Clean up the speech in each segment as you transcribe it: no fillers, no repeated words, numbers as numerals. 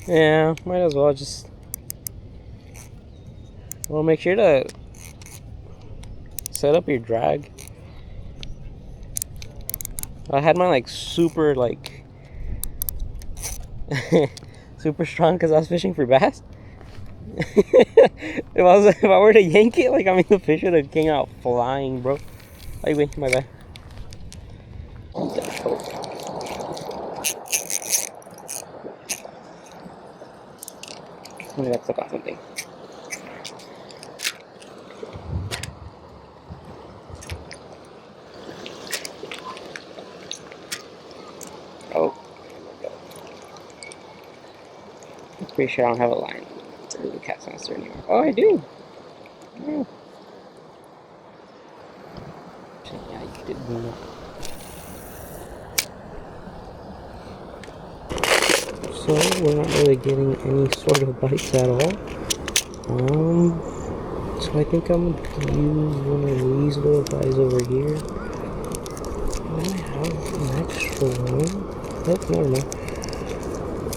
Yeah, might as well just. Well, make sure to set up your drag. I had mine like super super strong because I was fishing for bass. If I were to yank it, like I mean the fish would have came out flying, bro. Like wait, my bad. Maybe that's about something. Oh, I'm pretty sure I don't have a line to the cat monster anymore. Oh, I do. Oh. Yeah, you did not. So we're not really getting any sort of bites at all. So I think I'm gonna use one of these little guys over here. I have an extra one. Nope, never mind.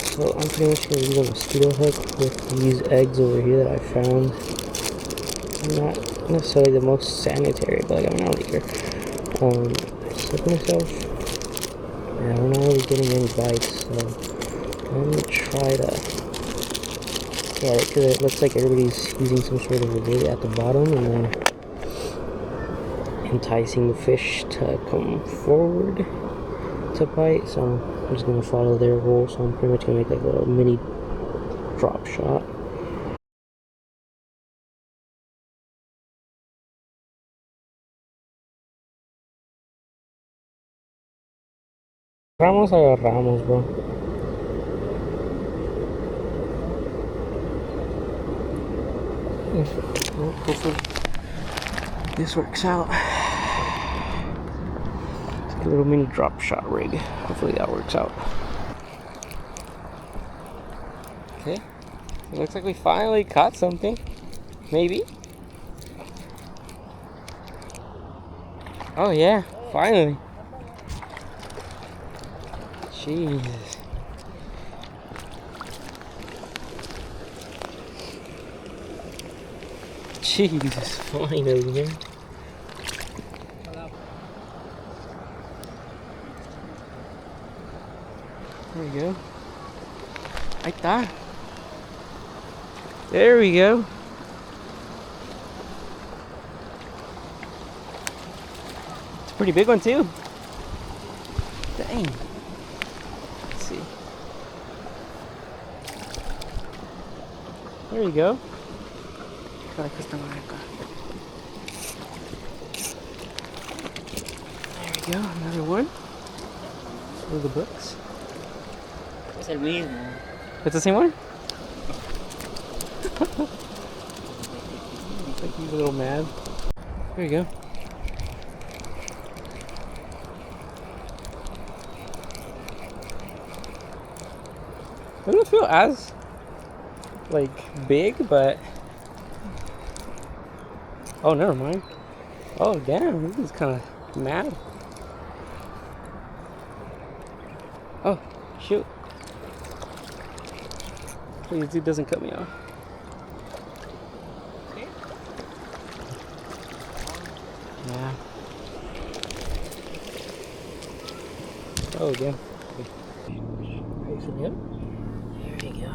So I'm pretty much gonna use a mosquito hook with these eggs over here that I found. Not necessarily the most sanitary, but like, I don't really care. I slipped myself. Yeah, we're not really getting any bites, so I'm gonna try to. Yeah, because it looks like everybody's using some sort of a bait at the bottom and then enticing the fish to come forward to bite. So I'm just gonna follow their rule. So I'm pretty much gonna make like a little mini drop shot. Ramos agarramos, bro. Well, hopefully this works out. It's a little mini drop shot rig. Hopefully that works out. Okay. It looks like we finally caught something. Maybe. Oh yeah, finally. Jesus. Jesus, finally, man. There we go. Ahí está. There we go. It's a pretty big one too. Dang. Let's see. There you go. There we go, another one. For the books. Es el mismo. It's the same one? Looks like he's a little mad. There you go. Doesn't feel as like big, but oh, never mind. Oh damn, this is kind of mad. Oh shoot! Please, dude doesn't cut me off. Yeah. Oh yeah. There you go.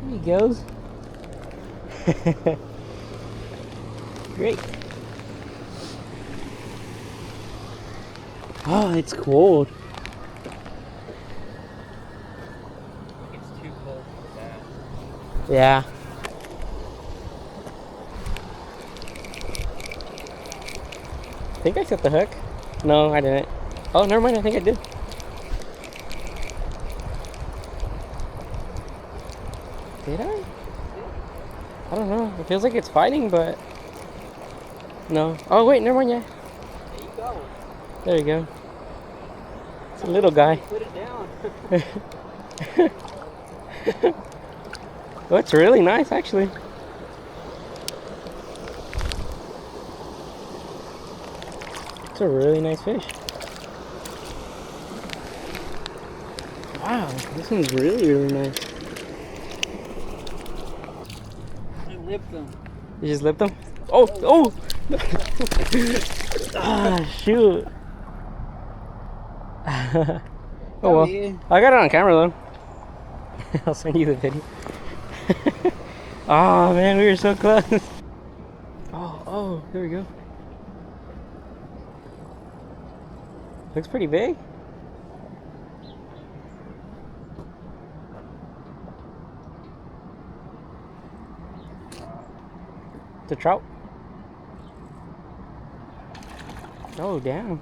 There he goes. Great. Oh, it's cold. It's too cold for that. Yeah. I think I set the hook. No, I didn't. Oh, never mind. I think I did. Did I? I don't know. It feels like it's fighting, but no. Oh wait, never mind. Yeah. There you go. There you go. It's a little guy. Put it down. Oh, it's really nice, actually. It's a really nice fish. Wow, this one's really, really nice. I lipped them. You just lipped them? Oh, oh! Ah, shoot. Oh well. I got it on camera though. I'll send you the video. Oh man, we were so close. Oh, there we go. Looks pretty big. The trout. Oh damn.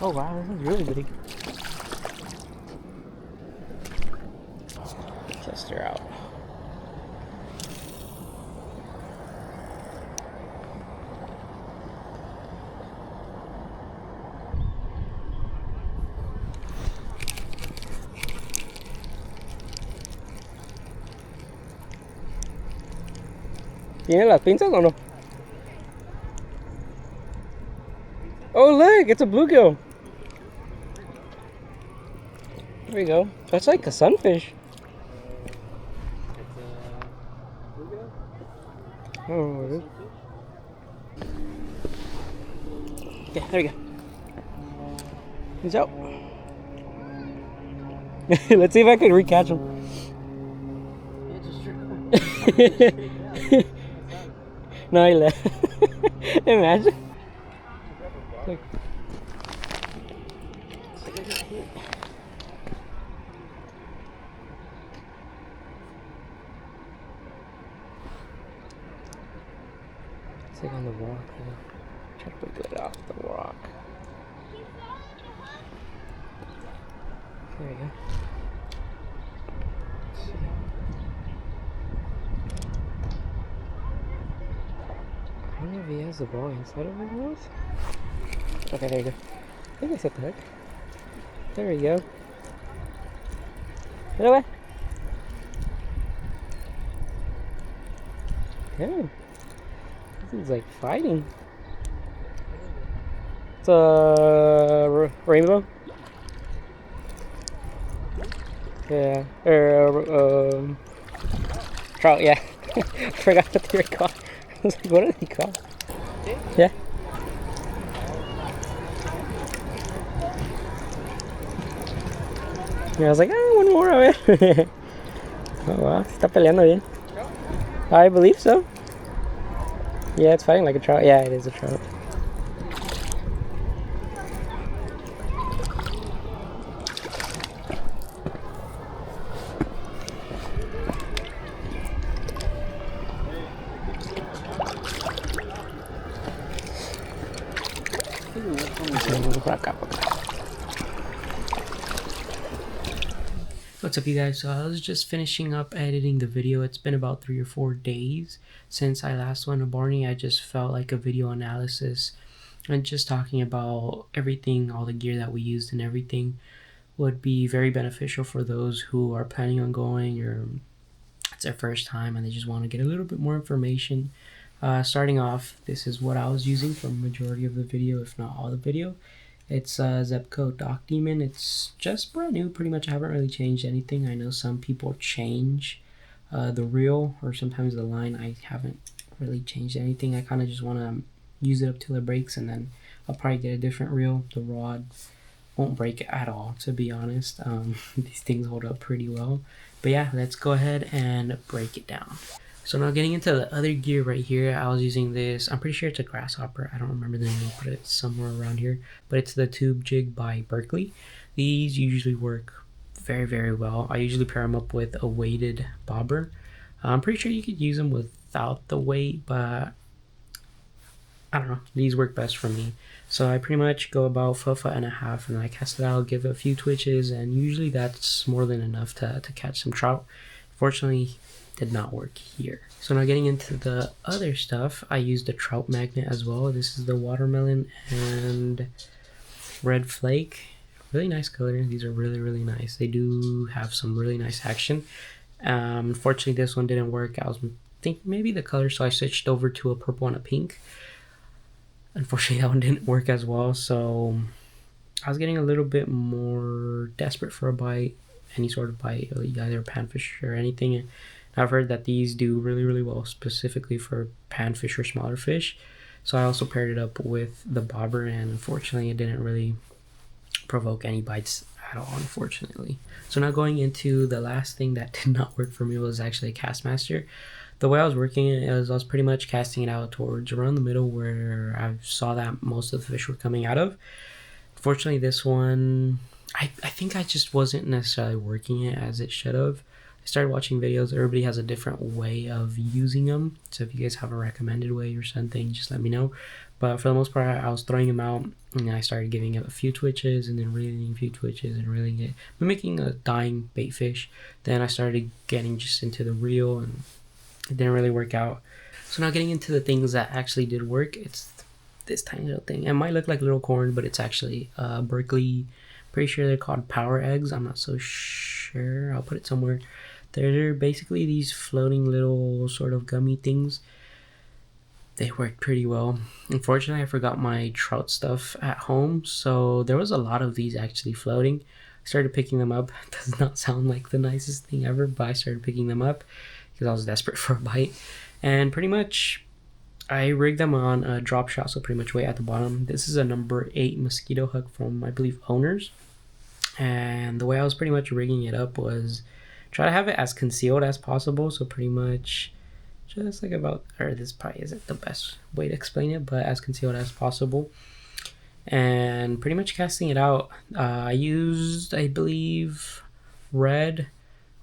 Oh wow, this is really big. Test her out. ¿Tiene las pinzas o no? Oh look, it's a bluegill. There we go. That's like a sunfish. Oh, yeah, there we go. He's out. Let's see if I can recatch him. No, he left. Imagine. Look. It's like on the rock. Try to put it off the rock. There we go. Let's see. I don't know if he has the ball inside of his mouth. Okay, there you go. I think I set the hook. There we go. Get away. Damn. This is like fighting. It's a rainbow. Yeah. Trout, yeah. I forgot what they were called. I was like, what are they called? Yeah. Yeah, I was like, one more, a ver. Oh, wow. Está peleando bien. I believe so. Yeah, it's fighting like a trout. Yeah, it is a trout. What's up you guys? So I was just finishing up editing the video. It's been about 3 or 4 days since I last went to Barney. I just felt like a video analysis and just talking about everything, all the gear that we used and everything would be very beneficial for those who are planning on going or it's their first time and they just want to get a little bit more information. Starting off, this is what I was using for the majority of the video, if not all the video. It's Zebco Dock Demon. It's just brand new, pretty much. I haven't really changed anything. I know some people change the reel or sometimes the line. I haven't really changed anything. I kind of just want to use it up till it breaks and then I'll probably get a different reel. The rod won't break at all, to be honest. These things hold up pretty well. But yeah, let's go ahead and break it down. So now getting into the other gear right here, I was using this, I'm pretty sure it's a grasshopper, I don't remember the name, but it's somewhere around here, but it's the tube jig by Berkeley. These usually work very, very well. I usually pair them up with a weighted bobber. I'm pretty sure you could use them without the weight, but I don't know, these work best for me. So I pretty much go about 1.5 foot and then I cast it out, give it a few twitches, and usually that's more than enough to catch some trout. Fortunately, did not work here. So now getting into the other stuff, I used a trout magnet as well. This is the watermelon and red flake. Really nice color. These are really, really nice. They do have some really nice action. Unfortunately, this one didn't work. I was thinking maybe the color, so I switched over to a purple and a pink. Unfortunately, that one didn't work as well, so I was getting a little bit more desperate for a bite, any sort of bite, either panfish or anything. And I've heard that these do really, really well, specifically for panfish or smaller fish. So I also paired it up with the bobber, and unfortunately, it didn't really provoke any bites at all, unfortunately. So now going into the last thing that did not work for me was actually a Castmaster. The way I was working it is I was pretty much casting it out towards around the middle where I saw that most of the fish were coming out of. Fortunately, this one, I think I just wasn't necessarily working it as it should have. I started watching videos. Everybody has a different way of using them. So if you guys have a recommended way or something, just let me know. But for the most part, I was throwing them out, and I started giving it a few twitches, and then reeling a few twitches, and reeling it, mimicking a dying bait fish. Then I started getting just into the reel, and it didn't really work out. So now getting into the things that actually did work, it's this tiny little thing. It might look like little corn, but it's actually Berkeley. Pretty sure they're called power eggs. I'm not so sure. I'll put it somewhere. They're basically these floating little sort of gummy things. They worked pretty well. Unfortunately, I forgot my trout stuff at home, so there was a lot of these actually floating. I started picking them up. It does not sound like the nicest thing ever, but I started picking them up because I was desperate for a bite. And pretty much I rigged them on a drop shot, so pretty much way at the bottom. This is a number 8 mosquito hook from, I believe, Owners. And the way I was pretty much rigging it up was try to have it as concealed as possible, so pretty much just like about, or this probably isn't the best way to explain it, but as concealed as possible. And pretty much casting it out, I used, I believe, red,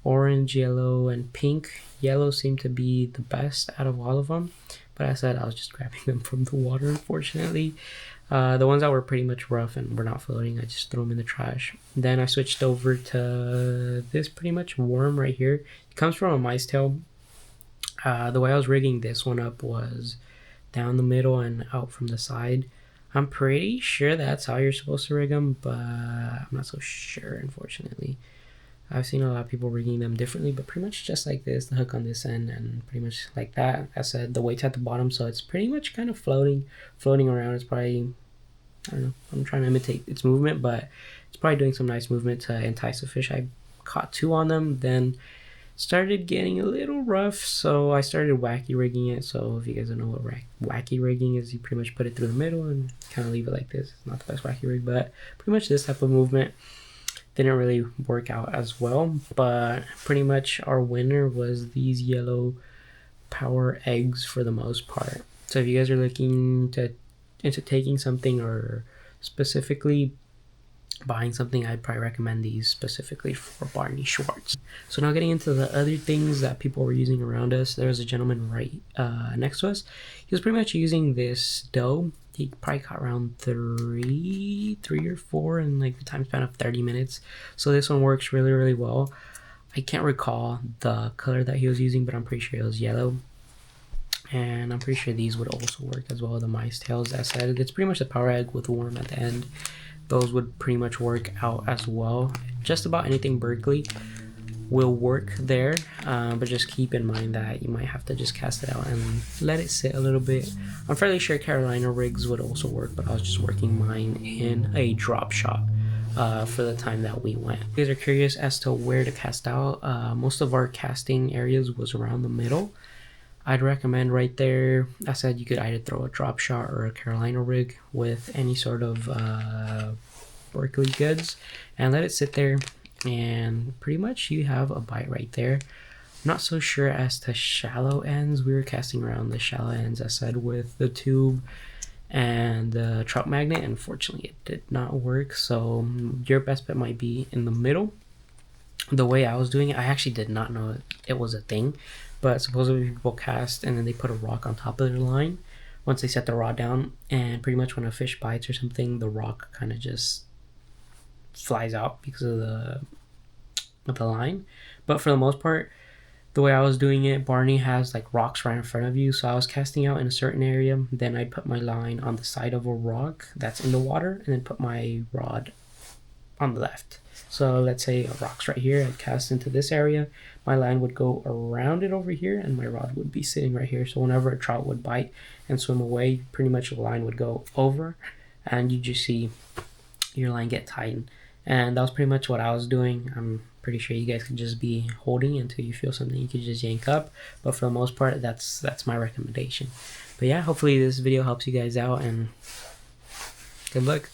orange, yellow, and pink. Yellow seemed to be the best out of all of them, but I said I was just grabbing them from the water, unfortunately. The ones that were pretty much rough and were not floating, I just threw them in the trash. Then I switched over to this pretty much worm right here. It comes from a mice tail. The way I was rigging this one up was down the middle and out from the side. I'm pretty sure that's how you're supposed to rig them, but I'm not so sure, unfortunately. I've seen a lot of people rigging them differently, but pretty much just like this, the hook on this end, and pretty much like that. I said the weight's at the bottom, so it's pretty much kind of floating around. It's probably, I don't know, I'm trying to imitate its movement, but it's probably doing some nice movement to entice a fish. I caught 2 on them, then started getting a little rough, so I started wacky rigging it. So if you guys don't know what wacky rigging is, you pretty much put it through the middle and kind of leave it like this. It's not the best wacky rig, but pretty much this type of movement didn't really work out as well. But pretty much our winner was these yellow power eggs for the most part. So if you guys are looking into taking something or specifically buying something, I'd probably recommend these specifically for Barney Schwartz. So now getting into the other things that people were using around us, there was a gentleman right next to us. He was pretty much using this dough. He probably caught around three or four in like the time span of 30 minutes. So this one works really, really well. I can't recall the color that he was using, but I'm pretty sure it was yellow. And I'm pretty sure these would also work as well, the mice tails. As I said, it's pretty much a power egg with a worm at the end. Those would pretty much work out as well. Just about anything Berkeley will work there, but just keep in mind that you might have to just cast it out and let it sit a little bit. I'm fairly sure Carolina rigs would also work, but I was just working mine in a drop shot for the time that we went. If you guys are curious as to where to cast out, most of our casting areas was around the middle. I'd recommend right there, I said you could either throw a drop shot or a Carolina rig with any sort of Berkeley goods and let it sit there, and pretty much you have a bite right there. I'm not so sure as to shallow ends. We were casting around the shallow ends, I said, with the tube and the trout magnet. Unfortunately, it did not work, so your best bet might be in the middle. The way I was doing it, I actually did not know it was a thing, but supposedly people cast and then they put a rock on top of their line once they set the rod down, and pretty much when a fish bites or something, the rock kind of just flies out because of the line. But for the most part, the way I was doing it, Barney has like rocks right in front of you, so I was casting out in a certain area, then I'd put my line on the side of a rock that's in the water, and then put my rod on the left. So let's say a rock's right here, I'd cast into this area, my line would go around it over here, and my rod would be sitting right here. So whenever a trout would bite and swim away, pretty much the line would go over, and you just see your line get tightened. And that was pretty much what I was doing. I'm pretty sure you guys could just be holding until you feel something. You could just yank up, but for the most part, that's my recommendation. But yeah, hopefully this video helps you guys out, and good luck.